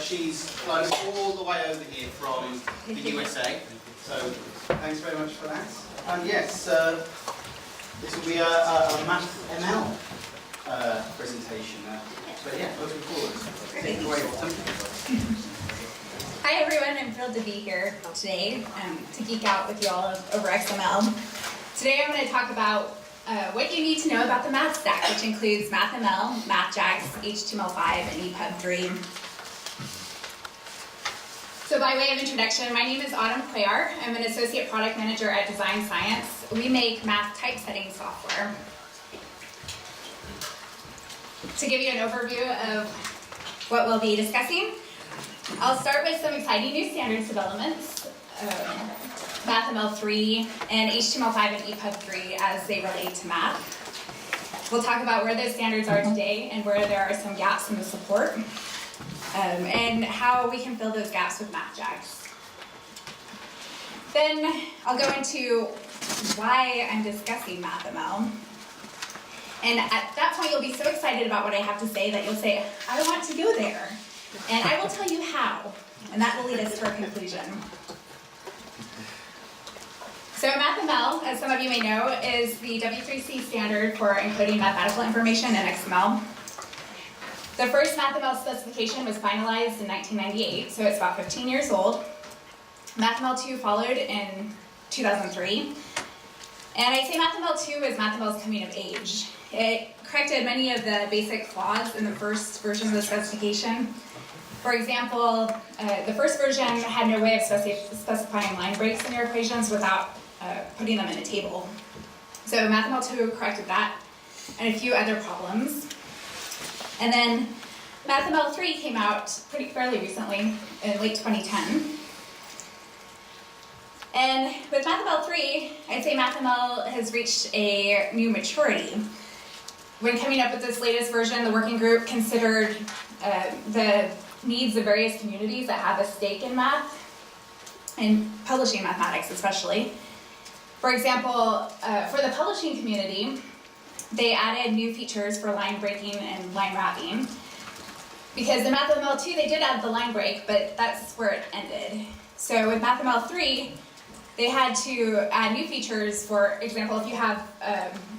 She's flown all the way over here from the USA, so thanks very much for that. And yes, this will be a Math ML presentation. But yeah, looking forward. Take it away, Autumn. Hi everyone, I'm thrilled to be here today to geek out with you all over XML. Today I'm going to talk about what you need to know about the math stack, which includes MathML, MathJax, HTML5, and EPUB3. So by way of introduction, my name is Autumn Cuellar. I'm an associate product manager at Design Science. We make math typesetting software. To give you an overview of what we'll be discussing, I'll start with some exciting new standards developments, MathML3 and HTML5 and EPUB3 as they relate to math. We'll talk about where those standards are today and where there are some gaps in the support, and how we can fill those gaps with MathJax. Then I'll go into why I'm discussing MathML. And at that point, you'll be so excited about what I have to say that you'll say, I want to go there. And I will tell you how. And that will lead us to our conclusion. So MathML, as some of you may know, is the W3C standard for encoding mathematical information in XML. The first MathML specification was finalized in 1998, so it's about 15 years old. MathML2 followed in 2003. And I say MathML2 is MathML's coming of age. It corrected many of the basic flaws in the first version of the specification. For example, the first version had no way of specifying line breaks in your equations without putting them in a table. So MathML2 corrected that and a few other problems. And then MathML3 came out fairly recently, in late 2010. And with MathML3, I'd say MathML has reached a new maturity. When coming up with this latest version, the working group considered the needs of various communities that have a stake in math, and publishing mathematics especially. For example, for the publishing community, they added new features for line breaking and line wrapping. Because in MathML2 they did add the line break, but that's where it ended. So with MathML3, they had to add new features. For example, if you have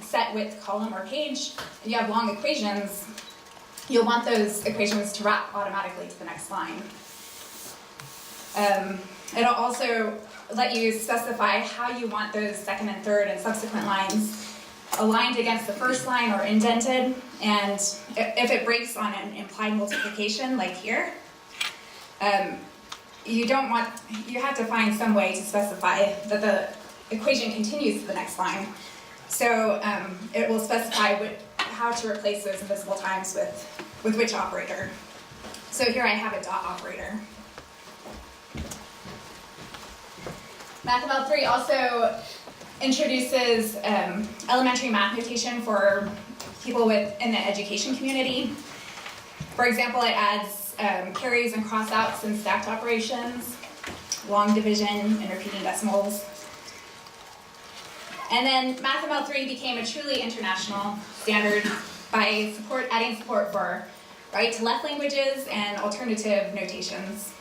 set width column or page, and you have long equations, you'll want those equations to wrap automatically to the next line. It'll also let you specify how you want those second and third and subsequent lines aligned against the first line or indented, and if it breaks on an implied multiplication like here, you have to find some way to specify that the equation continues to the next line. So it will specify how to replace those invisible times with which operator. So here I have a dot operator. MathML3 also introduces elementary math notation for people in the education community. For example, it adds carries and crossouts and stacked operations, long division and repeating decimals. And then MathML3 became a truly international standard by adding support for right-to-left languages and alternative notations.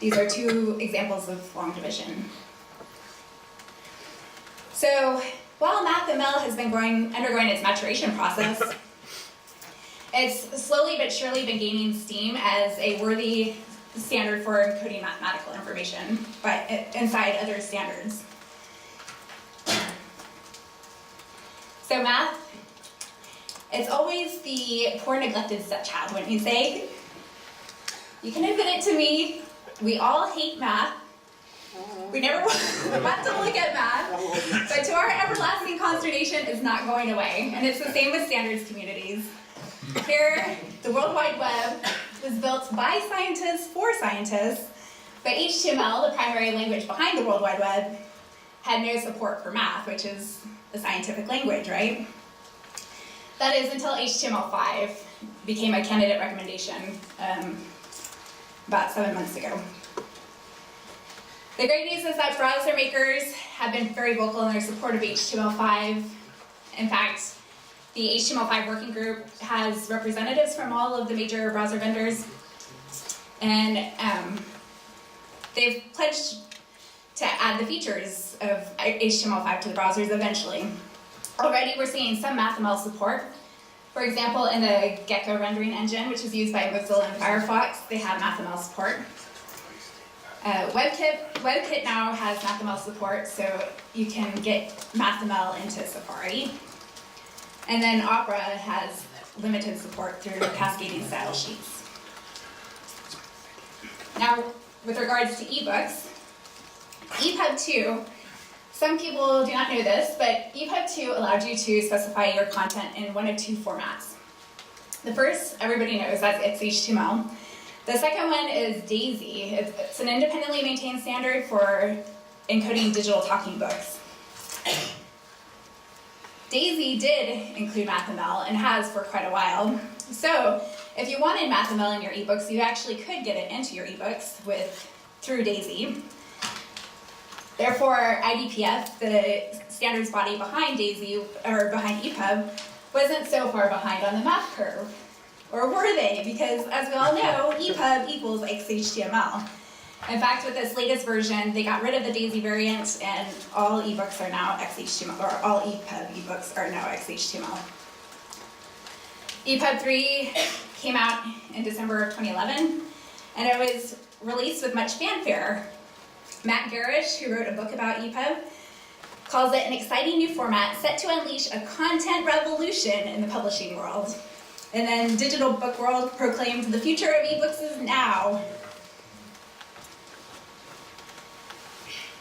These are two examples of long division. So while MathML has been undergoing its maturation process, it's slowly but surely been gaining steam as a worthy standard for encoding mathematical information, but inside other standards. So math, it's always the poor neglected stepchild, wouldn't you say? You can admit it to me, we all hate math. We never want to look at math, but to our everlasting consternation, it's not going away. And it's the same with standards communities. Here, the World Wide Web was built by scientists for scientists, but HTML, the primary language behind the World Wide Web, had no support for math, which is the scientific language, right? That is until HTML5 became a candidate recommendation about 7 months ago. The great news is that browser makers have been very vocal in their support of HTML5. In fact, the HTML5 working group has representatives from all of the major browser vendors. And they've pledged to add the features of HTML5 to the browsers eventually. Already we're seeing some MathML support. For example, in the Gecko rendering engine, which is used by Mozilla and Firefox, they have MathML support. WebKit now has MathML support, so you can get MathML into Safari. And then Opera has limited support through cascading style sheets. Now, with regards to ebooks, EPUB 2, some people do not know this, but EPUB 2 allowed you to specify your content in one of two formats. The first, everybody knows, that's XHTML. The second one is DAISY. It's an independently maintained standard for encoding digital talking books. DAISY did include MathML and has for quite a while. So if you wanted MathML in your ebooks, you actually could get it into your ebooks through DAISY. Therefore, IDPF, the standards body behind DAISY, or behind EPUB, wasn't so far behind on the math curve. Or were they? Because as we all know, EPUB equals XHTML. In fact, with this latest version, they got rid of the DAISY variant and all ebooks are now XHTML, or all EPUB ebooks are now XHTML. EPUB 3 came out in December of 2011, and it was released with much fanfare. Matt Garish, who wrote a book about EPUB, calls it an exciting new format set to unleash a content revolution in the publishing world. And then Digital Book World proclaimed the future of ebooks is now.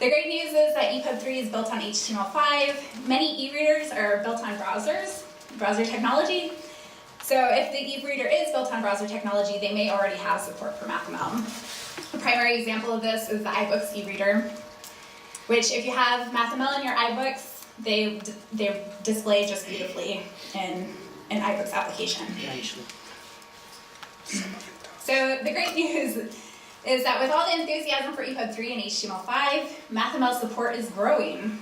The great news is that EPUB 3 is built on HTML5. Many e-readers are built on browser technology. So if the e-reader is built on browser technology, they may already have support for MathML. A primary example of this is the iBooks e-reader, which if you have MathML in your iBooks, they display just beautifully in an iBooks application. So the great news is that with all the enthusiasm for EPUB 3 and HTML5, MathML support is growing.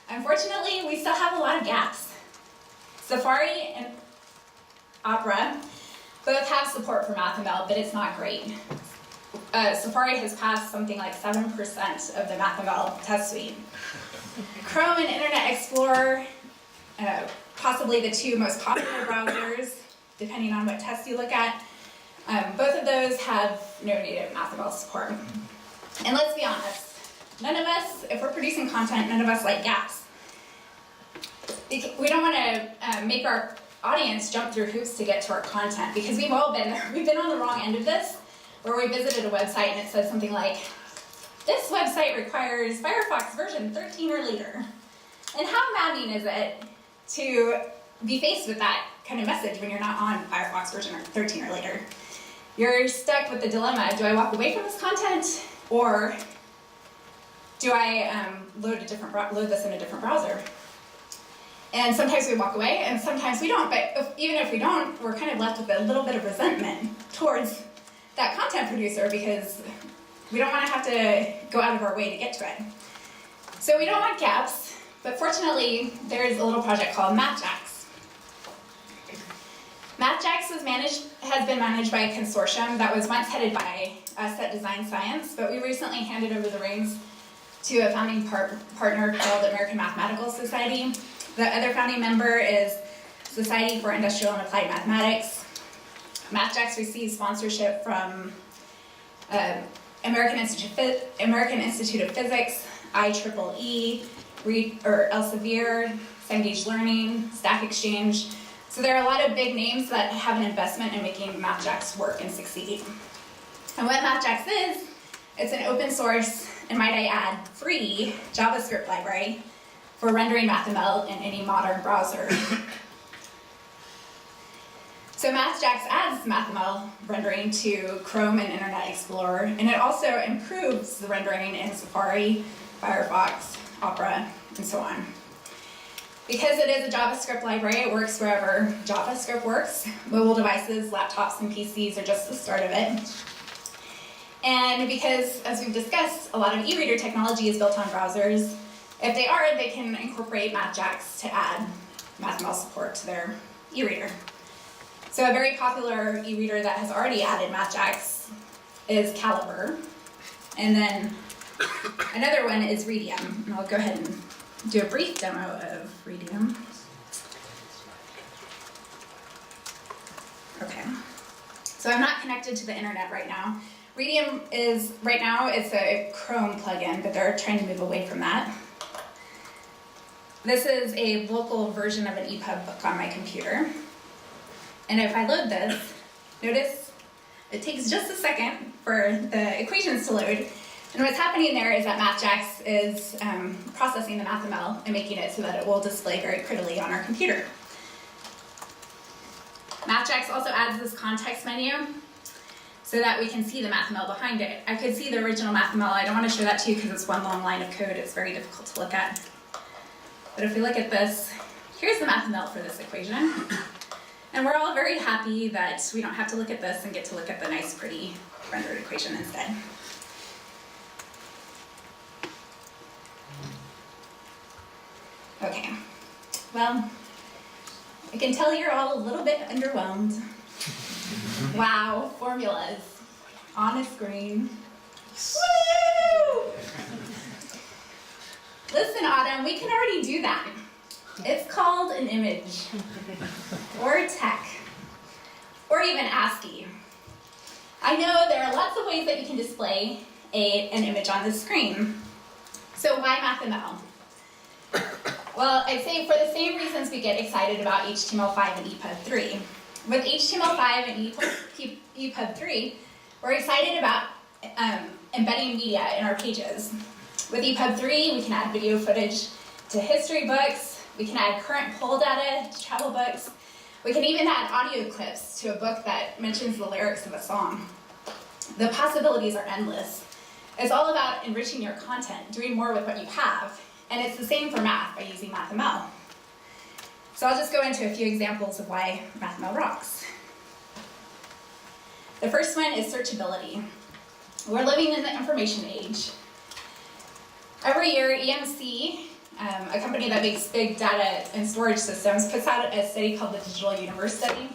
Unfortunately, we still have a lot of gaps. Safari and Opera both have support for MathML, but it's not great. Safari has passed something like 7% of the MathML test suite. Chrome and Internet Explorer, possibly the two most popular browsers, depending on what test you look at, both of those have no native MathML support. And let's be honest, none of us, if we're producing content, none of us like gaps. We don't want to make our audience jump through hoops to get to our content, because we've all been there. We've been on the wrong end of this, where we visited a website and it said something like, this website requires Firefox version 13 or later. And how maddening is it to be faced with that kind of message when you're not on Firefox version 13 or later? You're stuck with the dilemma, do I walk away from this content, or do I load this in a different browser? And sometimes we walk away, and sometimes we don't, but even if we don't, we're kind of left with a little bit of resentment towards that content producer, because we don't want to have to go out of our way to get to it. So we don't want gaps, but fortunately, there's a little project called MathJax. MathJax has been managed by a consortium that was once headed by us at Design Science, but we recently handed over the reins to a founding partner called the American Mathematical Society. The other founding member is Society for Industrial and Applied Mathematics. MathJax receives sponsorship from American Institute of Physics, IEEE, Elsevier, Cengage Learning, Stack Exchange. So there are a lot of big names that have an investment in making MathJax work and succeed. And what MathJax is, it's an open source, and might I add, free JavaScript library for rendering MathML in any modern browser. So MathJax adds MathML rendering to Chrome and Internet Explorer, and it also improves the rendering in Safari, Firefox, Opera, and so on. Because it is a JavaScript library, it works wherever JavaScript works. Mobile devices, laptops, and PCs are just the start of it. And because, as we've discussed, a lot of e-reader technology is built on browsers, if they are, they can incorporate MathJax to add MathML support to their e-reader. So a very popular e-reader that has already added MathJax is caliber. And then another one is radium. And I'll go ahead and do a brief demo of radium. Okay. So I'm not connected to the internet right now. Radium is, right now, it's a Chrome plugin, but they're trying to move away from that. This is a local version of an EPUB book on my computer. And if I load this, notice it takes just a second for the equations to load. And what's happening there is that MathJax is processing the MathML and making it so that it will display very prettily on our computer. MathJax also adds this context menu so that we can see the MathML behind it. I could see the original MathML. I don't want to show that to you because it's one long line of code. It's very difficult to look at. But if we look at this, here's the MathML for this equation. And we're all very happy that we don't have to look at this and get to look at the nice, pretty rendered equation instead. Okay, well, I can tell you're all a little bit underwhelmed. Wow, formulas on a screen. Woo! Listen, Autumn, we can already do that. It's called an image, or tech, or even ASCII. I know there are lots of ways that you can display an image on the screen. So why MathML? Well, I'd say for the same reasons we get excited about HTML5 and EPUB3. With HTML5 and EPUB3, we're excited about embedding media in our pages. With EPUB3, we can add video footage to history books, we can add current poll data to travel books, we can even add audio clips to a book that mentions the lyrics of a song. The possibilities are endless. It's all about enriching your content, doing more with what you have. And it's the same for math by using MathML. So I'll just go into a few examples of why MathML rocks. The first one is searchability. We're living in the information age. Every year, EMC, a company that makes big data and storage systems, puts out a study called the Digital Universe Study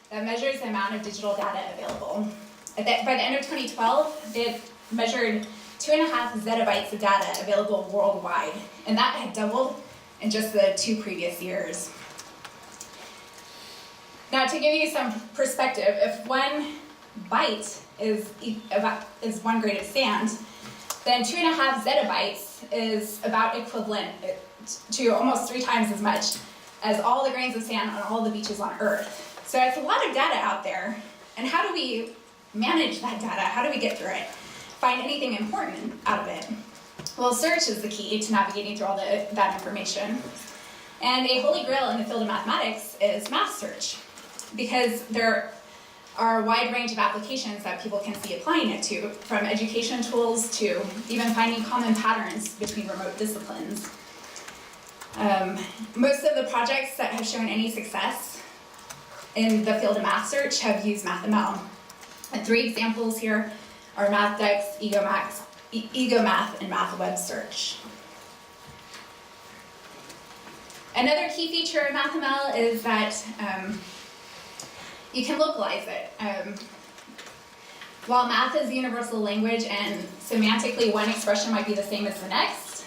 that measures the amount of digital data available. By the end of 2012, they had measured 2.5 zettabytes of data available worldwide, and that had doubled in just the 2 previous years. Now, to give you some perspective, if 1 byte is 1 grain of sand, then 2.5 zettabytes is about equivalent to almost 3 times as much as all the grains of sand on all the beaches on Earth. So it's a lot of data out there, and how do we manage that data? How do we get through it? Find anything important out of it? Well, search is the key to navigating through all that information. And a holy grail in the field of mathematics is math search, because there are a wide range of applications that people can see applying it to, from education tools to even finding common patterns between remote disciplines. Most of the projects that have shown any success in the field of math search have used MathML. And 3 examples here are MathDex, EgoMath, and MathWeb Search. Another key feature of MathML is that you can localize it. While math is a universal language and semantically one expression might be the same as the next,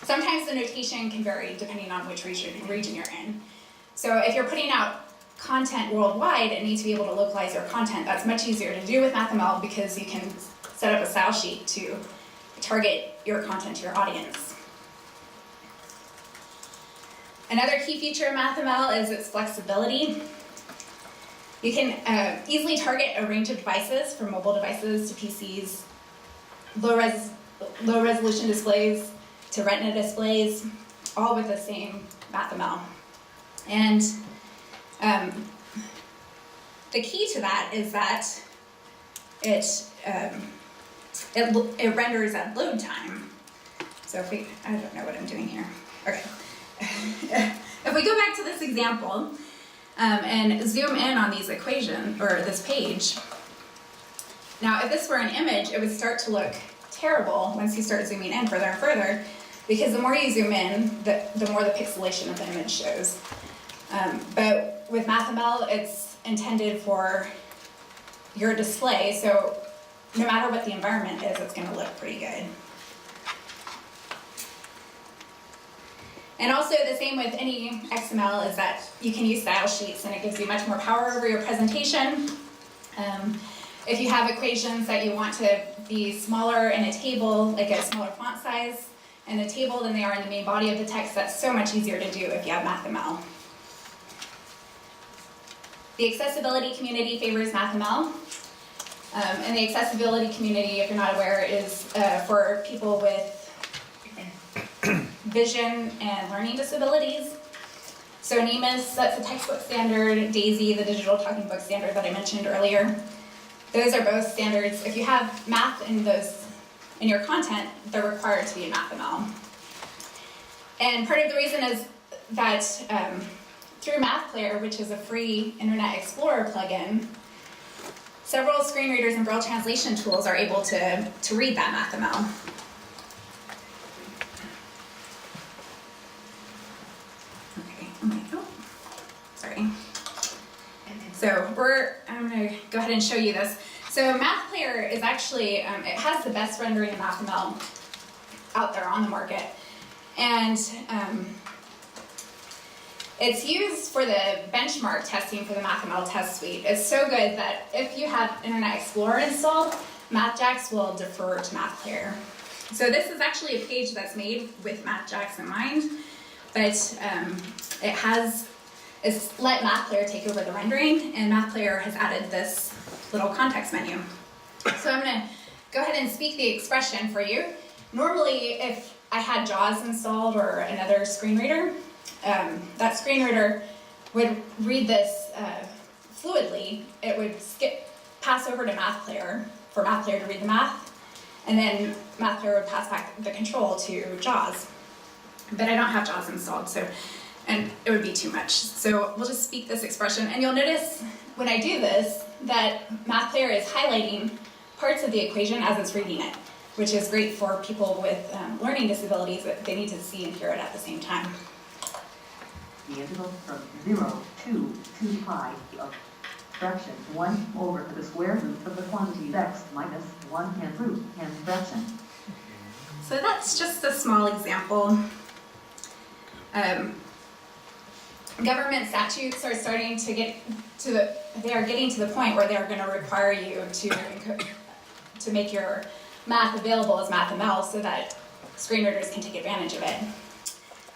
sometimes the notation can vary depending on which region you're in. So if you're putting out content worldwide and need to be able to localize your content, that's much easier to do with MathML because you can set up a style sheet to target your content to your audience. Another key feature of MathML is its flexibility. You can easily target a range of devices, from mobile devices to PCs, low resolution displays to retina displays, all with the same MathML. And the key to that is that it renders at load time. So if we, I don't know what I'm doing here. Okay. If we go back to this example and zoom in on these equations, or this page, now if this were an image, it would start to look terrible once you start zooming in further and further, because the more you zoom in, the more the pixelation of the image shows. But with MathML, it's intended for your display, so no matter what the environment is, it's going to look pretty good. And also the same with any XML is that you can use style sheets and it gives you much more power over your presentation. If you have equations that you want to be smaller in a table, like a smaller font size in a table than they are in the main body of the text, that's so much easier to do if you have MathML. The accessibility community favors MathML. And the accessibility community, if you're not aware, is for people with vision and learning disabilities. So NEMIS sets the textbook standard, DAISY, the digital talking book standard that I mentioned earlier. Those are both standards. If you have math in your content, they're required to be in MathML. And part of the reason is that through MathPlayer, which is a free Internet Explorer plugin, several screen readers and Braille translation tools are able to read that MathML. Sorry. So I'm going to go ahead and show you this. So MathPlayer is actually, it has the best rendering of MathML out there on the market. And it's used for the benchmark testing for the MathML test suite. It's so good that if you have Internet Explorer installed, MathJax will defer to MathPlayer. So this is actually a page that's made with MathJax in mind, but it's let MathPlayer take over the rendering, and MathPlayer has added this little context menu. So I'm going to go ahead and speak the expression for you. Normally, if I had JAWS installed or another screen reader, that screen reader would read this fluidly. It would pass over to MathPlayer for MathPlayer to read the math, and then MathPlayer would pass back the control to JAWS. But I don't have JAWS installed, and it would be too much. So we'll just speak this expression, and you'll notice when I do this that MathPlayer is highlighting parts of the equation as it's reading it, which is great for people with learning disabilities that they need to see and hear it at the same time. The integral from 0 to 2 pi of fraction 1 over the square root of the quantity x minus 1/10 root and fraction. So that's just a small example. Government statutes are starting to get they are getting to the point where they're going to require you to make your math available as MathML so that screen readers can take advantage of it.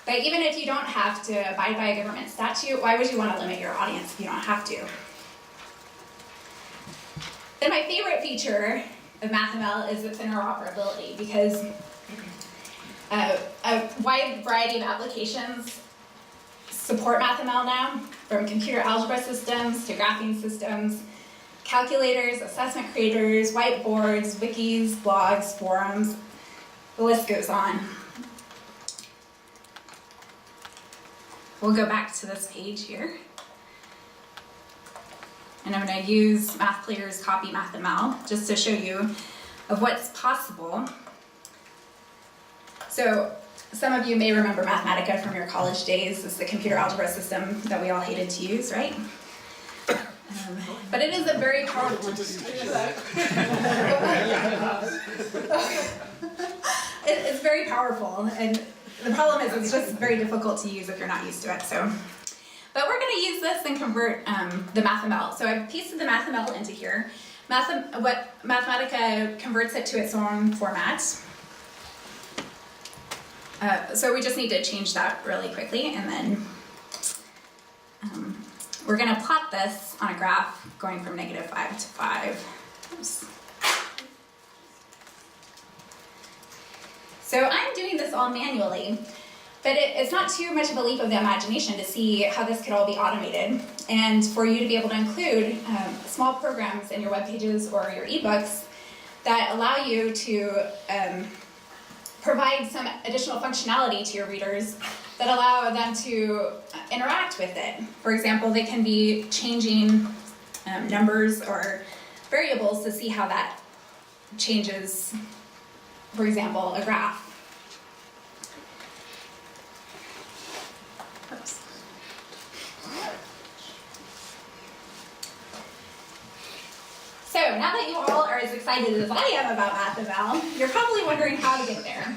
But even if you don't have to abide by a government statute, why would you want to limit your audience if you don't have to? Then my favorite feature of MathML is its interoperability, because a wide variety of applications support MathML now, from computer algebra systems to graphing systems, calculators, assessment creators, whiteboards, wikis, blogs, forums, the list goes on. We'll go back to this page here. And I'm going to use MathPlayer's copy MathML just to show you of what's possible. So some of you may remember Mathematica from your college days. It's the computer algebra system that we all hated to use, right? But it is a very powerful... It's very powerful, and the problem is it's just very difficult to use if you're not used to it. But we're going to use this and convert the MathML. So I've pasted the MathML into here. Mathematica converts it to its own format. So we just need to change that really quickly, and then we're going to plot this on a graph going from -5 to 5. Oops. So I'm doing this all manually, but it's not too much of a leap of the imagination to see how this could all be automated, and for you to be able to include small programs in your web pages or your ebooks that allow you to provide some additional functionality to your readers that allow them to interact with it. For example, they can be changing numbers or variables to see how that changes, for example, a graph. Oops. now that you all are as excited as I am about MathML, you're probably wondering how to get there.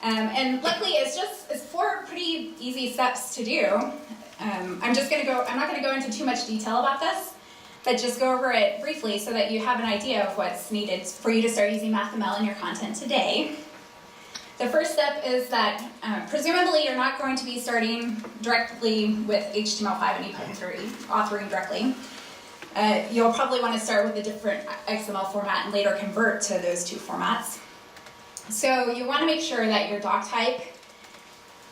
And luckily, it's 4 pretty easy steps to do. I'm not going to go into too much detail about this, but just go over it briefly so that you have an idea of what's needed for you to start using MathML in your content today. The first step is that presumably you're not going to be starting directly with HTML5 and EPUB if you're authoring directly. You'll probably want to start with a different XML format and later convert to those 2 formats. So you want to make sure that your doc type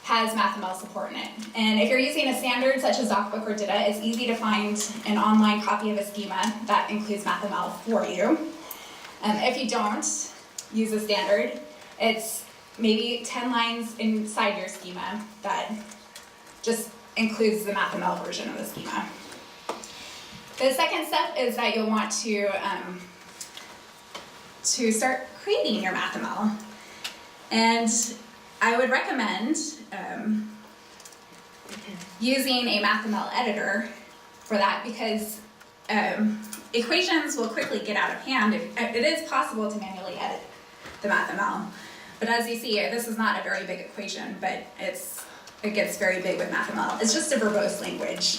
has MathML support in it. And if you're using a standard such as DocBook or DITA, it's easy to find an online copy of a schema that includes MathML for you. If you don't use a standard, it's maybe 10 lines inside your schema that just includes the MathML version of the schema. The second step is that you'll want to start creating your MathML. And I would recommend using a MathML editor for that because equations will quickly get out of hand. It is possible to manually edit the MathML. But as you see, this is not a very big equation, but it gets very big with MathML. It's just a verbose language.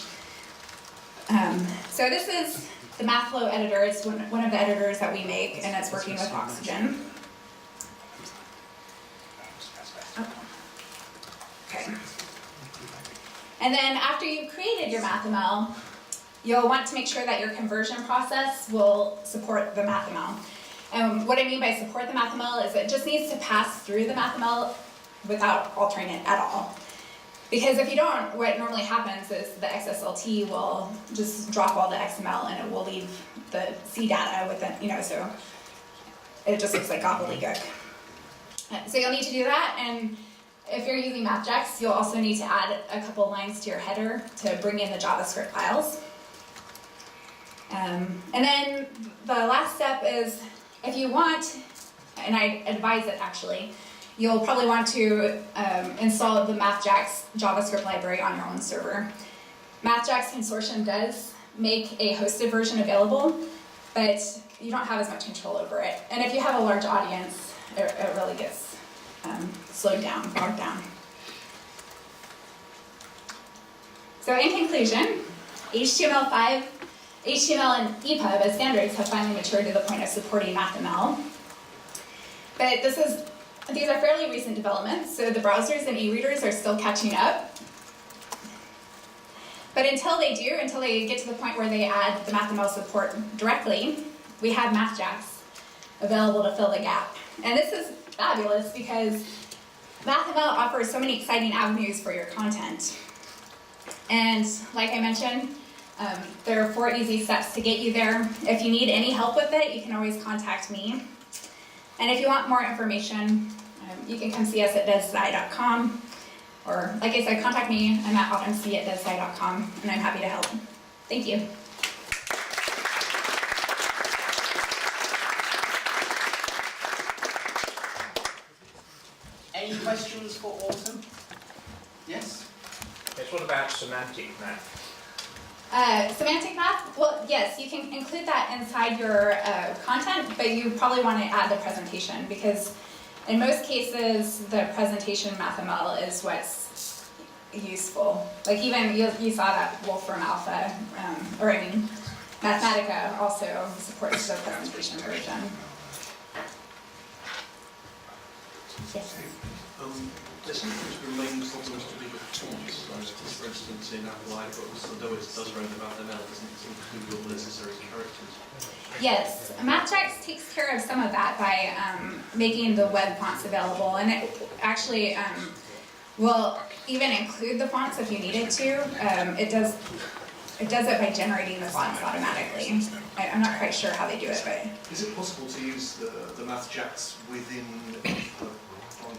So this is the MathFlow editor. It's one of the editors that we make, and it's working with Oxygen. Okay. And then after you've created your MathML, you'll want to make sure that your conversion process will support the MathML. And what I mean by support the MathML is it just needs to pass through the MathML without altering it at all. Because if you don't, what normally happens is the XSLT will just drop all the XML and it will leave the C data with it, so it just looks like gobbledygook. So you'll need to do that, and if you're using MathJax, you'll also need to add a couple lines to your header to bring in the JavaScript files. And then the last step is, if you want, and I advise it actually, you'll probably want to install the MathJax JavaScript library on your own server. MathJax Consortium does make a hosted version available, but you don't have as much control over it. And if you have a large audience, it really gets slowed down, bogged down. So in conclusion, HTML5, HTML and EPUB as standards have finally matured to the point of supporting MathML. But these are fairly recent developments, so the browsers and e-readers are still catching up. But until they get to the point where they add the MathML support directly, we have MathJax available to fill the gap. And this is fabulous because MathML offers so many exciting avenues for your content. And like I mentioned, there are 4 easy steps to get you there. If you need any help with it, you can always contact me. And if you want more information, you can come see us at desi.com. Or, like I said, contact me. I'm at autumnc@desi.com, and I'm happy to help. Thank you. Any questions for Autumn? Yes? Yes, what about semantic math? Semantic math? Well, yes, you can include that inside your content, but you probably want to add the presentation because in most cases, the presentation MathML is what's useful. Like even you saw that Wolfram Alpha, Mathematica also supports the presentation version. Yes. There sometimes remains problems to do with tools. For instance, in Apple iBooks, although it does run about ML, doesn't include all necessary characters. Yes, MathJax takes care of some of that by making the web fonts available, and it actually will even include the fonts if you needed to. It does it by generating the fonts automatically. I'm not quite sure how they do it, but Is it possible to use the MathJax within,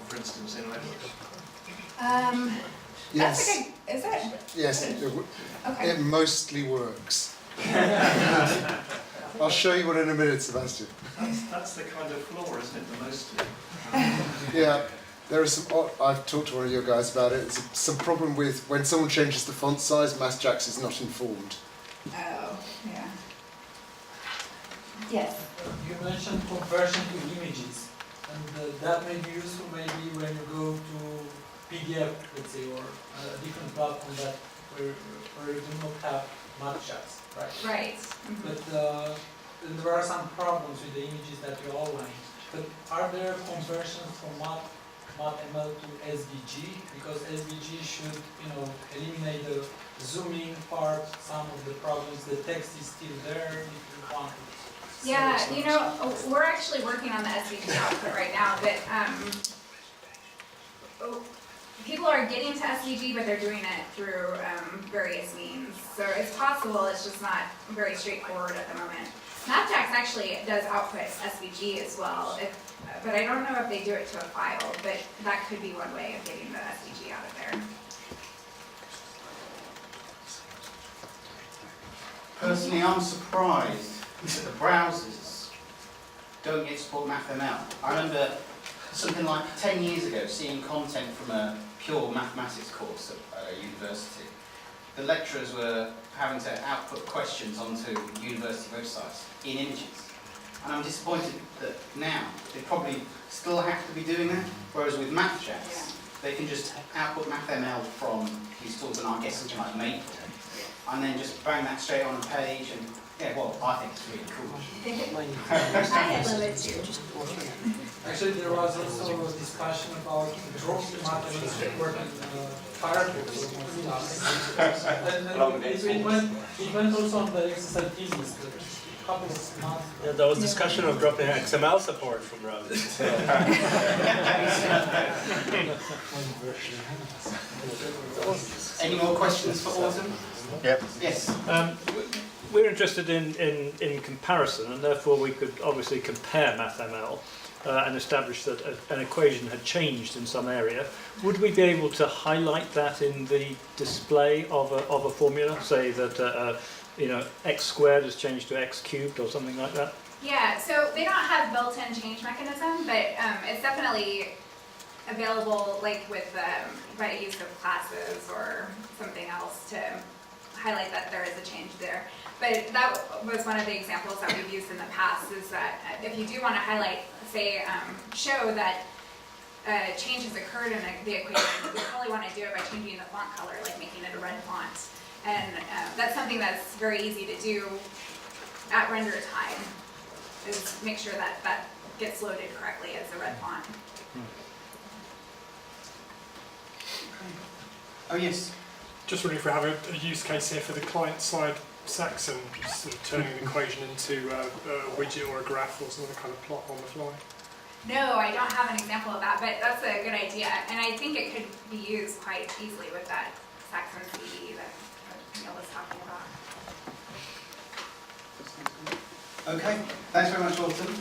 for instance, in iBooks? That's Yes. a good, is it? Yes, Okay. it mostly works. I'll show you one in a minute, Sebastian. That's the kind of flaw, isn't it? The mostly. Yeah, there are some. I've talked to one of your guys about it. There's some problem with when someone changes the font size, MathJax is not informed. Oh, yeah. Yes. You mentioned conversion to images, and that may be useful maybe when you go to PDF, let's say, or a different platform that where you do not have matchs, right? Right. But there are some problems with the images that you outlined. But are there conversions from MathML to SVG? Because SVG should, eliminate the zooming part, some of the problems. The text is still there if you want it. Yeah, we're actually working on the SVG output right now, but people are getting to SVG, but they're doing it through various means. So it's possible, it's just not very straightforward at the moment. Snapjacks actually does output SVG as well, but I don't know if they do it to a file, but that could be one way of getting the SVG out of there. Personally, I'm surprised that the browsers don't yet support MathML. I remember something like 10 years ago seeing content from a pure mathematics course at a university. The lecturers were having to output questions onto university websites in images. And I'm disappointed that now they probably still have to be doing that, whereas with MathJax, they can just output MathML from these tools, and I guess something like Maple, and then just bang that straight on a page, and yeah, well, I think it's really cool. I love it too. Actually, there was also a discussion about dropping MathML support in Firefox. And it went also on the XSLT list. A couple of months. Yeah, there was discussion of dropping XML support from browsers. Any more questions for Autumn? Yep. Yes. We're interested in comparison, and therefore we could obviously compare MathML and establish that an equation had changed in some area. Would we be able to highlight that in the display of a formula, say that x squared has changed to x cubed or something like that? Yeah, so they don't have built-in change mechanism, but it's definitely available, like with by use of classes or something else to highlight that there is a change there. But that was one of the examples that we've used in the past, is that if you do want to highlight, say, show that change has occurred in the equation, you probably want to do it by changing the font color, like making it a red font. And that's something that's very easy to do at render time, is make sure that that gets loaded correctly as a red font. Oh yes. Just wondering if we have a use case here for the client-side Saxon, sort of turning an equation into a widget or a graph or some other kind of plot on the fly. No, I don't have an example of that, but that's a good idea. And I think it could be used quite easily with that Saxon CD that Neil was talking about. Okay. Thanks very much, Autumn.